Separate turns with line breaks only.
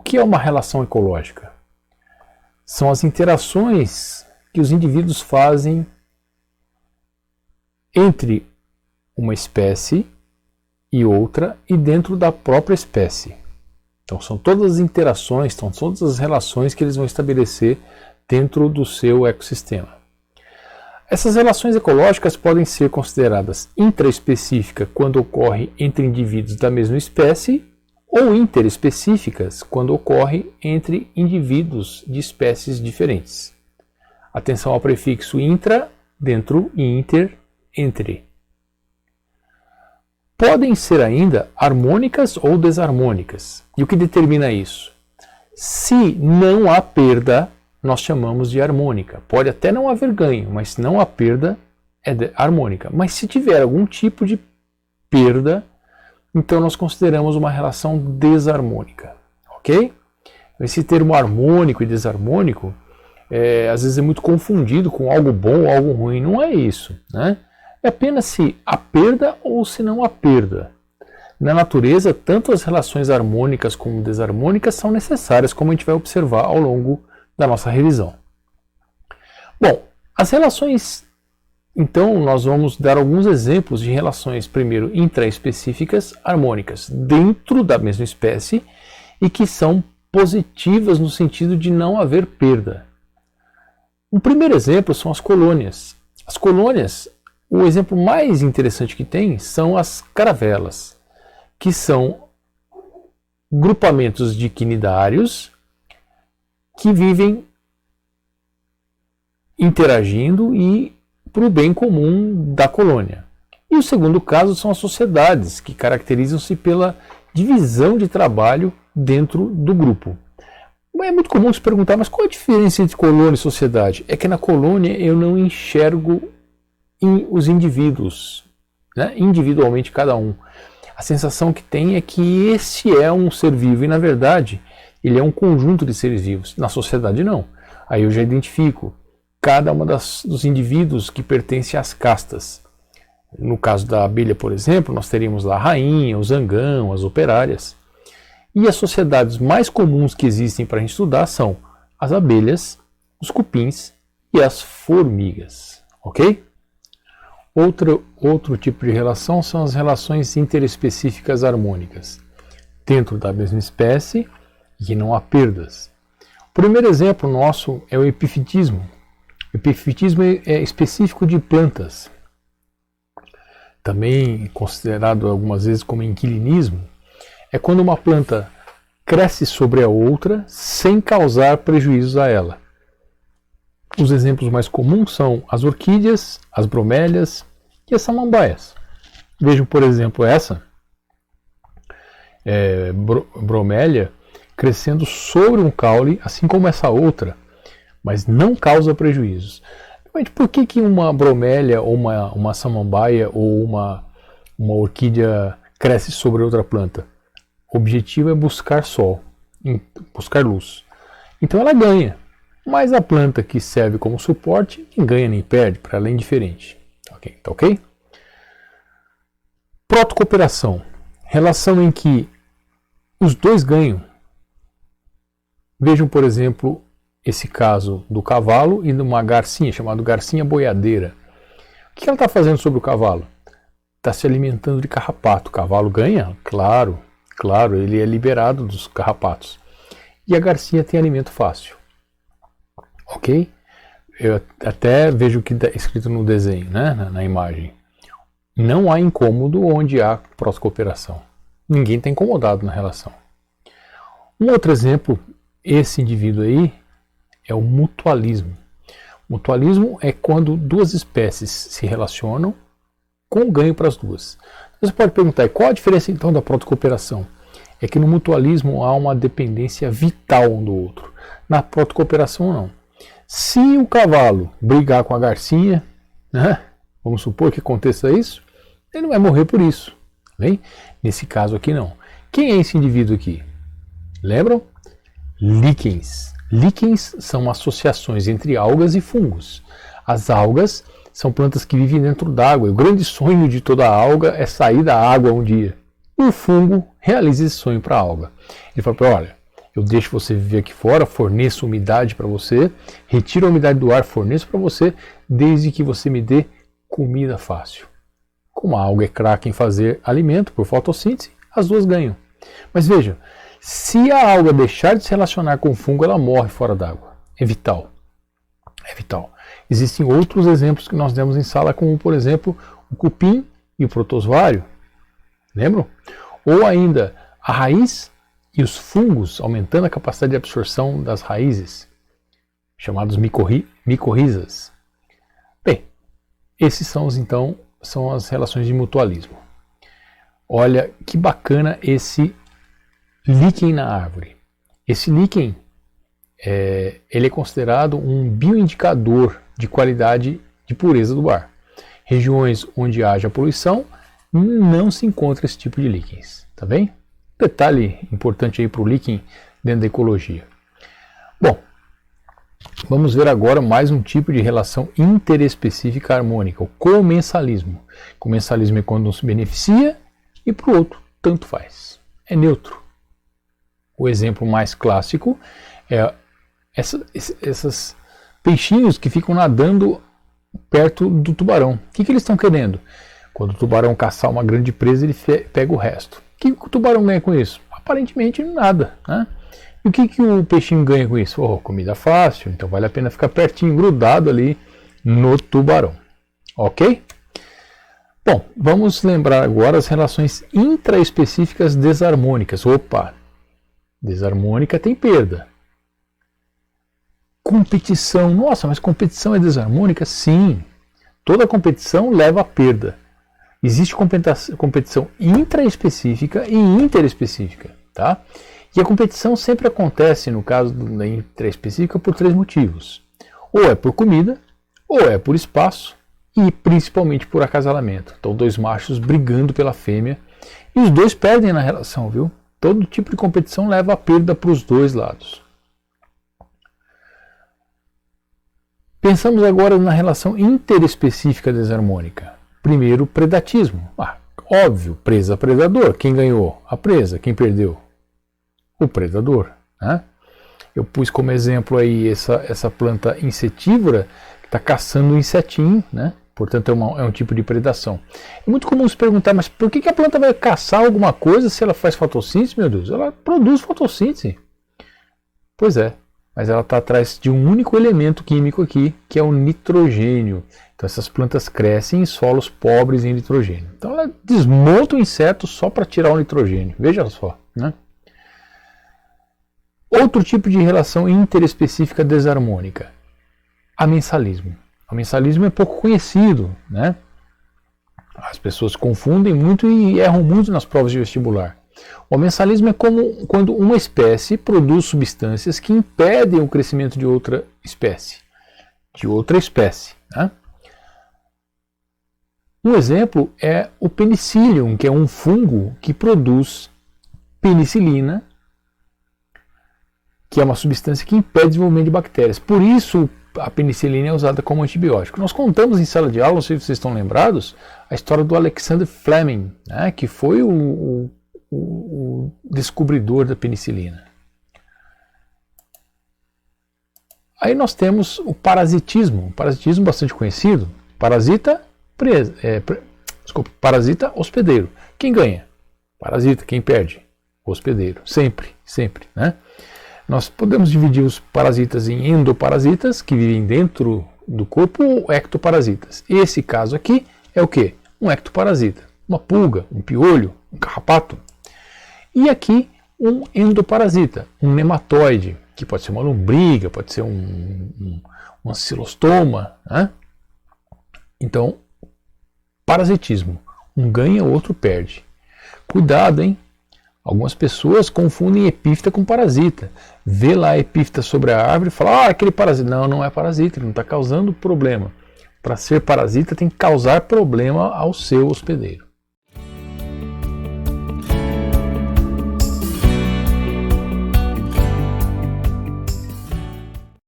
que é uma relação ecológica? São as interações que os indivíduos fazem entre uma espécie e outra e dentro da própria espécie. Então são todas as interações, são todas as relações que eles vão estabelecer dentro do seu ecossistema. Essas relações ecológicas podem ser consideradas intraespecíficas quando ocorre entre indivíduos da mesma espécie ou interespecíficas quando ocorre entre indivíduos de espécies diferentes. Atenção ao prefixo intra, dentro, e inter, entre. Podem ser ainda harmônicas ou desarmônicas. E o que determina isso? Se não há perda, nós chamamos de harmônica. Pode até não haver ganho, mas se não há perda, é harmônica. Mas se tiver algum tipo de perda, então nós consideramos uma relação desarmônica. Ok? Esse termo harmônico e desarmônico, às vezes é muito confundido com algo bom ou algo ruim. Não é isso, né? É apenas se há perda ou se não há perda. Na natureza, tanto as relações harmônicas como desarmônicas são necessárias, como a gente vai observar ao longo da nossa revisão. Bom, as relações, então nós vamos dar alguns exemplos de relações, primeiro, intraespecíficas harmônicas dentro da mesma espécie e que são positivas no sentido de não haver perda. O primeiro exemplo são as colônias. As colônias, o exemplo mais interessante que tem são as caravelas, que são grupamentos de quinidários que vivem interagindo e para o bem comum da colônia. E o segundo caso são as sociedades, que caracterizam-se pela divisão de trabalho dentro do grupo. É muito comum se perguntar, mas qual a diferença entre colônia e sociedade? É que na colônia eu não enxergo os indivíduos, né? Individualmente cada um. A sensação que tem é que esse é um ser vivo e, na verdade, ele é um conjunto de seres vivos. Na sociedade, não. Aí eu já identifico cada uma dos indivíduos que pertencem às castas. No caso da abelha, por exemplo, nós teríamos lá a rainha, o zangão, as operárias. E as sociedades mais comuns que existem para a gente estudar são as abelhas, os cupins e as formigas. Ok? Outro tipo de relação são as relações interespecíficas harmônicas. Dentro da mesma espécie, e que não há perdas. O primeiro exemplo nosso é o epifitismo. O epifitismo é específico de plantas, também considerado algumas vezes como inquilinismo. É quando uma planta cresce sobre a outra sem causar prejuízos a ela. Os exemplos mais comuns são as orquídeas, as bromélias e as samambaias. Vejam, por exemplo, essa bromélia crescendo sobre um caule, assim como essa outra, mas não causa prejuízos. Mas por que uma bromélia, ou uma samambaia, ou uma orquídea cresce sobre outra planta? O objetivo é buscar sol, buscar luz. Então ela ganha, mas a planta que serve como suporte, nem ganha nem perde, para ela é indiferente. Tá ok? Protocooperação, relação em que os dois ganham. Vejam, por exemplo, esse caso do cavalo e de uma garcinha, chamada garcinha boiadeira. O que ela está fazendo sobre o cavalo? Está se alimentando de carrapato. O cavalo ganha? Claro, ele é liberado dos carrapatos. E a garcinha tem alimento fácil. Ok? Eu até vejo o que está escrito no desenho, né? na imagem. Não há incômodo onde há protocooperação. Ninguém está incomodado na relação. Um outro exemplo, esse indivíduo aí, é o mutualismo. Mutualismo é quando duas espécies se relacionam com ganho para as duas. Você pode perguntar, qual a diferença então da protocooperação? É que no mutualismo há uma dependência vital um do outro. Na protocooperação não. Se o cavalo brigar com a garcinha, né, vamos supor que aconteça isso, ele não vai morrer por isso. Bem? Nesse caso aqui não. Quem é esse indivíduo aqui? Lembram? Líquens. Líquens são associações entre algas e fungos. As algas são plantas que vivem dentro d'água. O grande sonho de toda alga é sair da água um dia. O fungo realiza esse sonho para a alga. Ele fala, olha, Eu deixo você viver aqui fora, forneço umidade para você, retiro a umidade do ar, forneço para você, desde que você me dê comida fácil. Como a alga é craque em fazer alimento por fotossíntese, as duas ganham. Mas veja, se a alga deixar de se relacionar com o fungo, ela morre fora d'água. É vital. É vital. Existem outros exemplos que nós demos em sala, como por exemplo o cupim e o protozoário. Lembram? Ou ainda a raiz e os fungos, aumentando a capacidade de absorção das raízes, chamados micorrizas. Bem, esses são as relações de mutualismo. Olha que bacana esse líquen na árvore. Esse líquen ele é considerado um bioindicador de qualidade de pureza do ar. Regiões onde haja poluição não se encontra esse tipo de líquens, tá bem? Detalhe importante aí para o líquen dentro da ecologia. Bom, vamos ver agora mais um tipo de relação interespecífica harmônica, o comensalismo. Comensalismo é quando um se beneficia e para o outro tanto faz. É neutro. O exemplo mais clássico é esses peixinhos que ficam nadando perto do tubarão. O que eles estão querendo? Quando o tubarão caçar uma grande presa, ele pega o resto. O que o tubarão ganha com isso? Aparentemente nada, né? E o que o peixinho ganha com isso? Oh, comida fácil, então vale a pena ficar pertinho, grudado ali no tubarão. Ok? Bom, vamos lembrar agora as relações intraespecíficas desarmônicas. Opa! Desarmônica tem perda. Competição. Nossa, mas competição é desarmônica? Sim. Toda competição leva a perda. Existe competição intraespecífica e interespecífica, tá? E a competição sempre acontece, no caso da intraespecífica, por três motivos. Ou é por comida, ou é por espaço e principalmente por acasalamento. Então, dois machos brigando pela fêmea e os dois perdem na relação, viu? Todo tipo de competição leva a perda para os dois lados. Pensamos agora na relação interespecífica desarmônica. Primeiro, predatismo. Óbvio, presa-predador. Quem ganhou? A presa. Quem perdeu? O predador. Né? Eu pus como exemplo aí essa planta insetívora que está caçando um insetinho, né? Portanto, é um tipo de predação. É muito comum se perguntar, mas por que a planta vai caçar alguma coisa se ela faz fotossíntese, meu Deus? Ela produz fotossíntese. Pois é, mas ela está atrás de um único elemento químico aqui, que é o nitrogênio. Então essas plantas crescem em solos pobres em nitrogênio. Então ela desmonta o inseto só para tirar o nitrogênio. Veja só, né? Outro tipo de relação interespecífica desarmônica, amensalismo. O amensalismo é pouco conhecido, né? As pessoas confundem muito e erram muito nas provas de vestibular. O amensalismo é como quando uma espécie produz substâncias que impedem o crescimento de outra espécie. Né? Um exemplo é o penicillium, que é um fungo que produz penicilina, que é uma substância que impede o desenvolvimento de bactérias. Por isso, a penicilina é usada como antibiótico. Nós contamos em sala de aula, não sei se vocês estão lembrados, a história do Alexander Fleming, né, que foi o descobridor da penicilina. Aí nós temos o parasitismo, bastante conhecido. Parasita, parasita, hospedeiro. Quem ganha? Parasita. Quem perde? Hospedeiro. Sempre, né? Nós podemos dividir os parasitas em endoparasitas, que vivem dentro do corpo, ou ectoparasitas. Esse caso aqui é o quê? Um ectoparasita. Uma pulga, um piolho, um carrapato. E aqui um endoparasita, um nematóide, que pode ser uma lombriga, pode ser um ancilostoma. Né? Então, parasitismo. Um ganha, o outro perde. Cuidado, hein? Algumas pessoas confundem epífita com parasita. Vê lá a epífita sobre a árvore e fala, aquele parasita. Não, não é parasita, ele não está causando problema. Para ser parasita tem que causar problema ao seu hospedeiro.